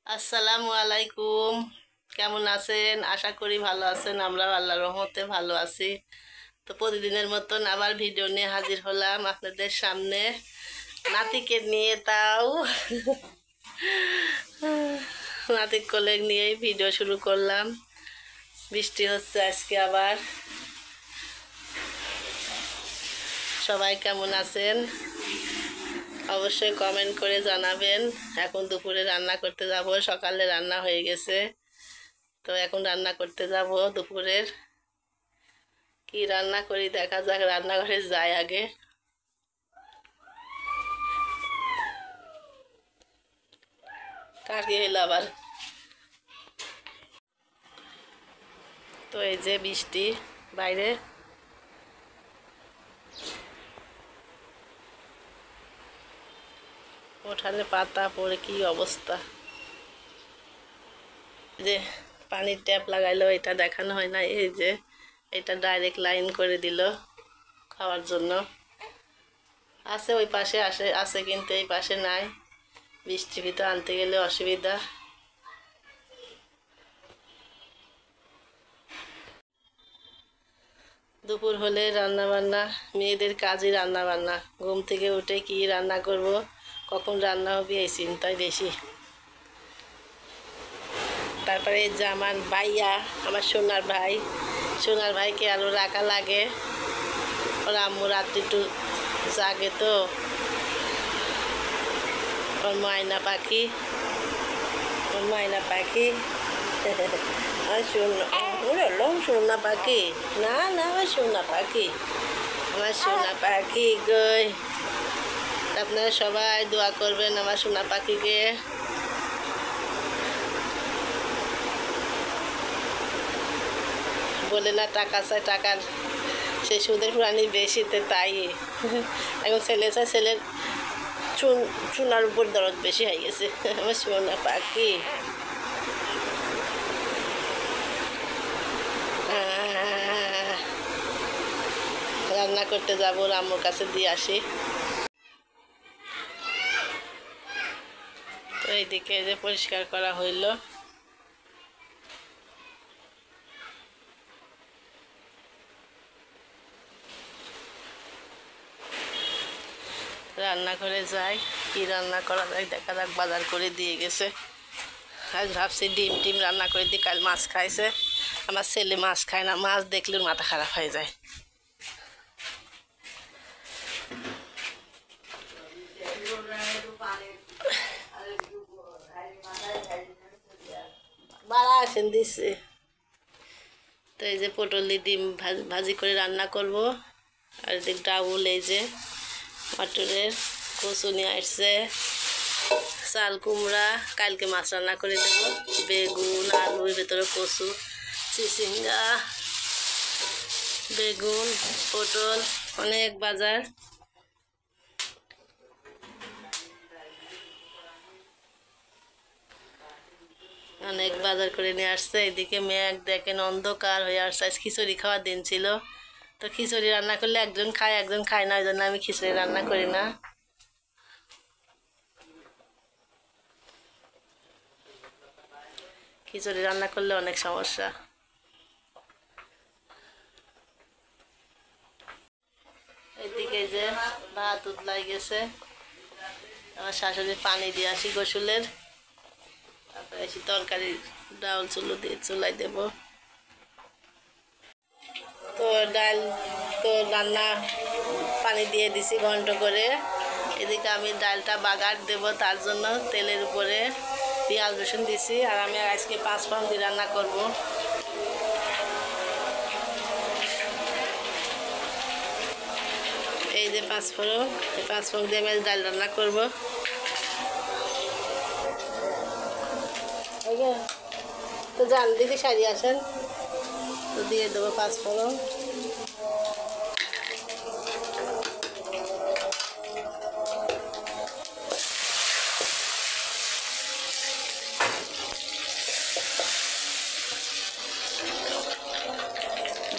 আসসালামু আলাইকুম। কেমন আছেন? আশা করি ভালো আছেন। আমরা আল্লাহর রহমতে ভালো আছি। তো প্রতিদিনের মতন আবার ভিডিও নিয়ে হাজির হলাম আপনাদের সামনে, নাতিকে নিয়ে। তাও নাতি কোলে নিয়েই ভিডিও শুরু করলাম। বৃষ্টি হচ্ছে আজকে আবার। সবাই কেমন আছেন অবশ্যই কমেন্ট করে জানাবেন। এখন দুপুরে রান্না করতে যাব, সকালে রান্না হয়ে গেছে। তো এখন রান্না করতে যাব দুপুরের। কি রান্না করি দেখা যাক, রান্নাঘরে যাই আগে। কার কি হইলো আবার? তো এই যে বৃষ্টি বাইরে, উঠানে পাতা পড়ে কি অবস্থা। যে পানির ট্যাপ লাগাইলো, এটা দেখানো হয় না। এই যে এটা ডাইরেক্ট লাইন করে দিল খাওয়ার জন্য। আছে ওই পাশে আছে কিন্তু এই পাশে নাই। বৃষ্টির ভিতরে আনতে গেলে অসুবিধা। দুপুর হলে রান্না বান্না, মেয়েদের কাজই রান্না বান্না। ঘুম থেকে উঠে কি রান্না করব, কখন রান্না হবে এই চিন্তাই বেশি। তারপরে এই যে আমার ভাইয়া, আমার সোনার ভাইকে আরও রাখা লাগে। ওর আম্মু রাত্রি একটু জাগে, তো ওর ময়না পাখি আমার সোনা পাখি, না না, আমার সোনা পাখি, আমার সোনা পাখি গই। আপনারা সবাই দোয়া করবেন আমার সোনা পাখিকে। বলে না টাকা চায়, টাকার সে সুদের প্রাণী বেশিতে, তাই এখন ছেলে চায়, ছেলের চুনার উপর দরদ বেশি হয়ে গেছে। আমার সোনা পাখি। রান্না করতে যাবো, আম্মুর কাছে দিয়ে আসি। তো এইদিকে যে পরিষ্কার করা হইল। রান্নাঘরে যাই, কি রান্না করা যায় দেখা যাক। বাজার করে দিয়ে গেছে। আজ ভাবছি ডিম টিম রান্না করে দিই, কাল মাছ খাইছে। আমার ছেলে মাছ খায় না, মাছ দেখলে মাথা খারাপ হয়ে যায়। বাড়া আসেন দিচ্ছে। তো এই যে পটল দিয়ে ডিম ভাজি করে রান্না করব। আর এদিক ডাউল, এই যে মটরের কচু নিয়ে আসছে, চাল কুমড়া, কালকে মাছ রান্না করে দেব, বেগুন, আলুর ভেতরে কচু, চিচিঙ্গা, বেগুন, পটল, অনেক বাজার। অনেক বাজার করে নিয়ে আসছে। এদিকে মেঘ দেখেন অন্ধকার হয়ে আসছে। আজ খিচুড়ি খাওয়ার দিন ছিল, তো খিচুড়ি রান্না করলে একজন খায় একজন খায় না, ওই জন্য আমি খিচুড়ি রান্না করি না। খিচুড়ি রান্না করলে অনেক সমস্যা। এদিকে যে ভাত উতলাই গেছে, আমার শাশুড়ি পানি দিয়ে আসি গোসলের, তারপরে এসে তরকারি ডাউল চুলাই দেব। তো ডাল তো রান্না পানি দিয়ে দিছি ঘন্ট করে। এদিকে আমি ডালটা বাগার দেব, তার জন্য তেলের উপরে পেঁয়াজ রসুন দিছি। আর আমি আজকে 5 ফোড়ন দিয়ে রান্না করব। এই যে 5 ফোড়ন, এই 5 ফোড়ন দিয়ে আমি ডাল রান্না করব। তো জাল দিদি সারিয়ে আসেন, তো দিয়ে দেবো 5 ফোড়ন।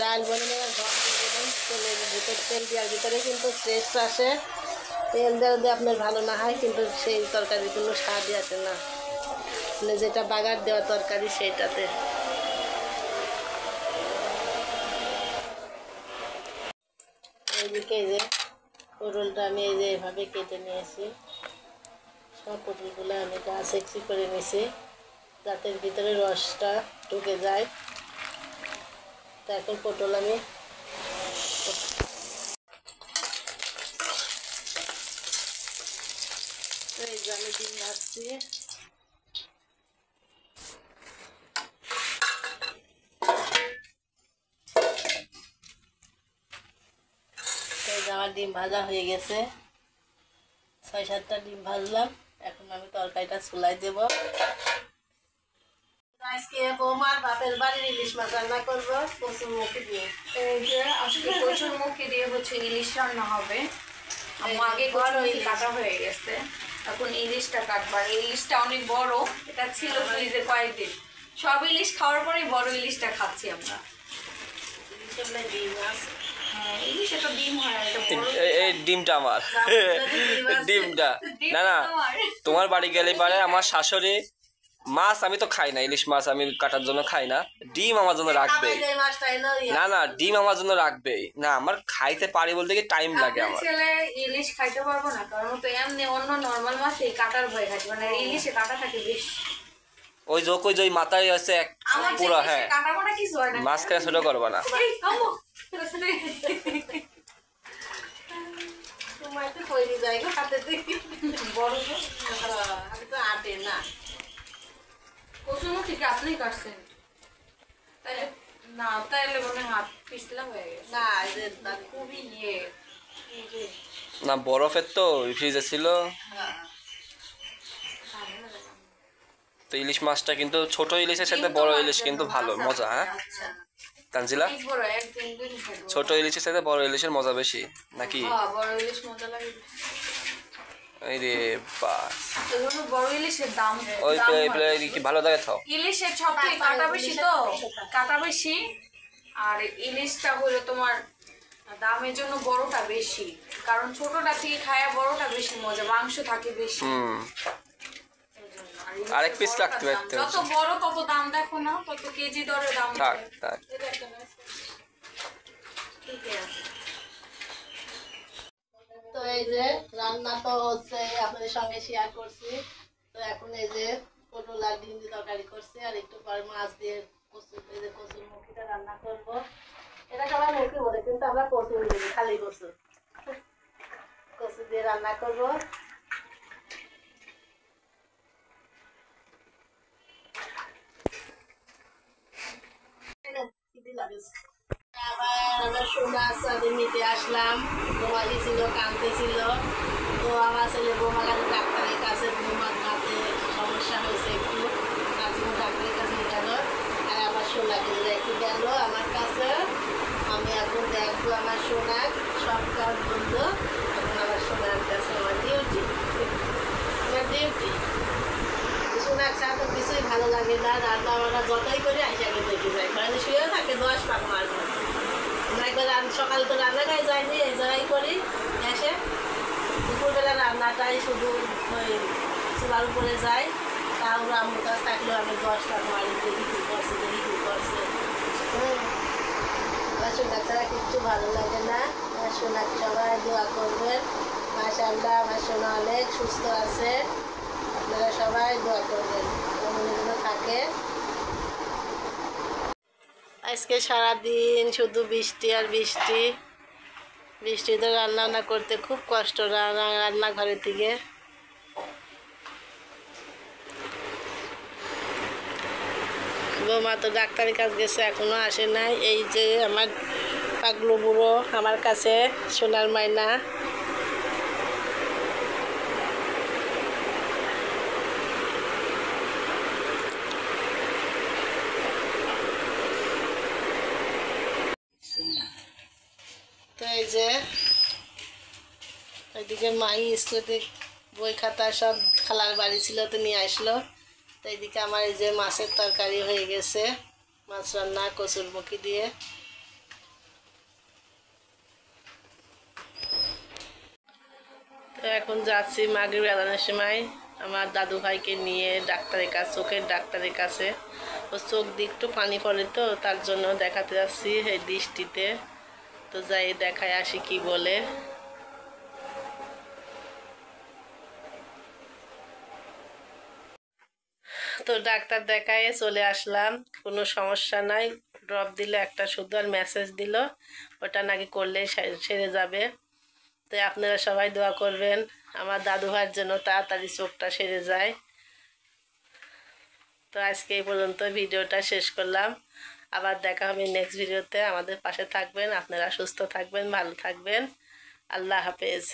ডাল বলে ঘর দিয়ে দেবেন, তেলের ভিতর তেল দেওয়ার ভিতরে কিন্তু টেস্ট আসে। তেল দেওয়া যদি আপনার ভালো না হয় কিন্তু সেই তরকারির কোনো স্বাদই আসে না। মানে যেটা বাগার দেওয়া তরকারি সেইটাতে। এইদিকে এই যে পটলটা আমি এই যে এভাবে কেটে নিয়েছি, সব পটলগুলো আমি সেকসি করে নিয়েছি যাতে ভিতরে রসটা ঢুকে যায়। তো এখন পটল আমি এই যে আমি ডিম ভাজছি। আমার ডিম ভাজা হয়ে গেছে, 6-7টা ডিম ভাজলাম। এখন আমি তরকারিটা চুলাই দেব। আজকে বৌমার বাপের বাড়ির ইলিশ মাছ রান্না করবো কচুরমুখী দিয়ে। এই যে আজকে কচুরমুখী দিয়ে হচ্ছে ইলিশ রান্না হবে। আগে কচুরমুখী কাটা হয়ে গেছে, এখন ইলিশটা কাটবো। আর ইলিশটা অনেক বড়, এটা ছিল ফ্রিজে কয়েকদিন। সব ইলিশ খাওয়ার পরে বড় ইলিশটা খাচ্ছি আমরা। ইলিশে তো ডিম হয়, এই ডিমটা আমার ডিমটা না না, তোমার বাড়ি গেলে পারে আমার শাশুড়ি মাছ, আমি তো খাই না ইলিশ মাছ, আমি কাটার জন্য খাই না, ডিম আমার জন্য রাখবেই। না না, ডিম আমার জন্য রাখবেই না, আমার খাইতে পারি বলতে কি টাইম লাগে আমার। ছেলে ইলিশ খাইতে পারবো না, কারণ তো এমনি অন্য নর্মাল মাছ এই কাটার ভয় থাকে, মানে ইলিশে কাটা থাকে বেশি। ওই যোগ ওই যে মাথায় আছে পুরো, হ্যাঁ মাছ খেয়ে ছোট করবো না। কচুরমুখীকে আপনি কাটছেন তাহলে না, তাইলে মনে হাত পিছলা হয়ে গেছে। না খুবই ইয়ে না বরফের তো ফ্রিজে ছিল। তো ইলিশ মাছটা কিন্তু ছোট ইলিশের সাথে বড় ইলিশ কিন্তু ভালো মজা। হ্যাঁ তানজিলা, ছোট ইলিশের সাথে বড় ইলিশের মজা বেশি নাকি? বড় ইলিশ মজা লাগে। এই রে বাস, বড় ইলিশের দাম ওই কি ভালো লাগে তো। ইলিশের সব থেকে কাটা বেশি, তো কাটা বেশি। আর ইলিশটা হলো তোমার দামের জন্য বড়টা বেশি, কারণ ছোটটা থেকে খায়া বড়টা বেশি মজা, মাংস থাকে বেশি। আরেক পিস রাখতে পারতে, যত বড় তত দাম, দেখো না তত কেজি দরে দাম। থাক থাক। তো এই যে রান্না তো হচ্ছে, আপনাদের সঙ্গে শেয়ার করছি। তো এখন এই যে পটল আর ডিম দিয়ে তরকারি করছি, আর একটু পরে মাছ দিয়ে কচুর মুখিটা রান্না করব। এটা সবাই মুখি বলে, কিন্তু আমরা কচু বলি, খালি কচু। কচু দিয়ে রান্না করব। আবার আমরা সোনা নিতে আসলাম, বোমালি ছিল, কাঁদতেছিল। তো আমার ছেলে বোমা গেল ডাক্তারের কাছে, বোমার হাতে সমস্যা হয়েছে একটু, নাজিমুল ডাক্তারের কাছে গেল। আর আমার সোনাকে রেখে গেল আমার কাছে। আমি এখন দেখবো আমার সোনা, সব কাজ বন্ধ। এখন আমার সোনার কাছে আমার ডিউটি, আমার ডিউটি। সোনার ছাড়া কিছুই ভালো লাগে না, রান্না বান্না যতই করে আইসাকে দেখে যায়, মানে শুয়েও থাকে 10 পাক মারবো। একবার সকালে তো রান্নাটাই যায়নি, এই জায়গায় করি এসে। দুপুরবেলা রান্নাটাই শুধু ওই চুলার উপরে যায়, তাও আম্মুর কাছে থাকলেও আমি 10 পাক মারি, দেখি কী করছে, দেখি কী করছে। আমার সোনার ছাড়া কিচ্ছু ভালো লাগে না। আমার সোনাকে সবাই দোয়া করবেন। মাশাআল্লাহ আমার সোনা অনেক সুস্থ আছে, আপনারা সবাই দোয়া করবেন যেন থাকে। আজকে সারাদিন শুধু বৃষ্টি আর বৃষ্টি, বৃষ্টিতে রান্না বান্না করতে খুব কষ্ট, রান্নাঘরের থেকে। বৌমা তো ডাক্তারের কাছে গেছে, এখনো আসে নাই। এই যে আমার পাগলু বুড়ো আমার কাছে, সোনার মাইনা। তো এই যে ওইদিকে মাই স্কুলে বই খাতা সব খালার বাড়ি ছিল, তো নিয়ে আসলো। তো এইদিকে আমার এই যে মাছের তরকারি হয়ে গেছে, মাছ রান্না কচুরমুখী দিয়ে। তো এখন যাচ্ছি মাগরিব আজানের সময় আমার দাদু ভাইকে নিয়ে ডাক্তারের কাছে, চোখের ডাক্তারের কাছে। ও চোখ দিয়ে একটু পানি পড়ে, তো তার জন্য দেখাতে যাচ্ছি এই দৃষ্টিতে। তো যাই দেখায় আসি কি বলে। তো ডাক্তার দেখায় চলে আসলাম, কোনো সমস্যা নাই। ড্রপ দিল একটা শুধু, আর মেসেজ দিল ওটা নাকি করলেই সেরে যাবে। তো আপনারা সবাই দোয়া করবেন আমার দাদু ভাইয়ের জন্য তাড়াতাড়ি চোখটা সেরে যায়। তো আজকে এই পর্যন্ত ভিডিওটা শেষ করলাম। আবার দেখা হবে নেক্সট ভিডিওতে। আমাদের পাশে থাকবেন, আপনারা সুস্থ থাকবেন, ভালো থাকবেন। আল্লাহ হাফেজ।